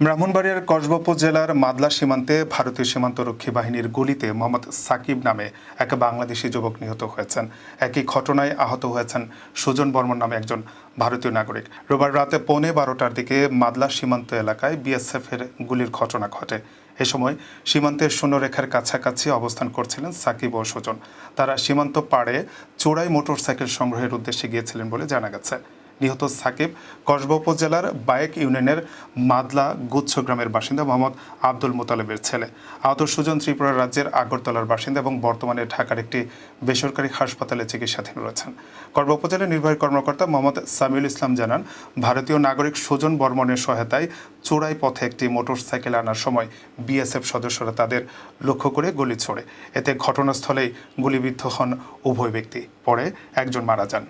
ব্রাহ্মণবাড়িয়ার কসবা উপজেলার মাদলা সীমান্তে ভারতীয় সীমান্তরক্ষী বাহিনীর গুলিতে মোহাম্মদ সাকিব নামে এক বাংলাদেশি যুবক নিহত হয়েছেন। একই ঘটনায় আহত হয়েছেন সুজন বর্মন নামে একজন ভারতীয় নাগরিক। রোববার রাতে 11:15টার দিকে মাদলা সীমান্ত এলাকায় বিএসএফের গুলির ঘটনা ঘটে। এ সময় সীমান্তের শূন্যরেখার কাছাকাছি অবস্থান করছিলেন সাকিব ও সুজন। তারা সীমান্ত পাড়ে চোরাই মোটরসাইকেল সংগ্রহের উদ্দেশ্যে গিয়েছিলেন বলে জানা গেছে। নিহত সাকিব কসবা উপজেলার বায়েক ইউনিয়নের মাদলা গুচ্ছ গ্রামের বাসিন্দা মোহাম্মদ আব্দুল মোতালেবের ছেলে। আহত সুজন ত্রিপুরা রাজ্যের আগরতলার বাসিন্দা এবং বর্তমানে ঢাকার একটি বেসরকারি হাসপাতালে চিকিৎসাধীন রয়েছেন। কসবা উপজেলার নির্বাহী কর্মকর্তা মোহাম্মদ সামিউল ইসলাম জানান, ভারতীয় নাগরিক সুজন বর্মনের সহায়তায় চোরাই পথে একটি মোটরসাইকেল আনার সময় বিএসএফ সদস্যরা তাদের লক্ষ্য করে গুলি ছোড়ে। এতে ঘটনাস্থলেই গুলিবিদ্ধ হন উভয় ব্যক্তি। পরে একজন মারা যান।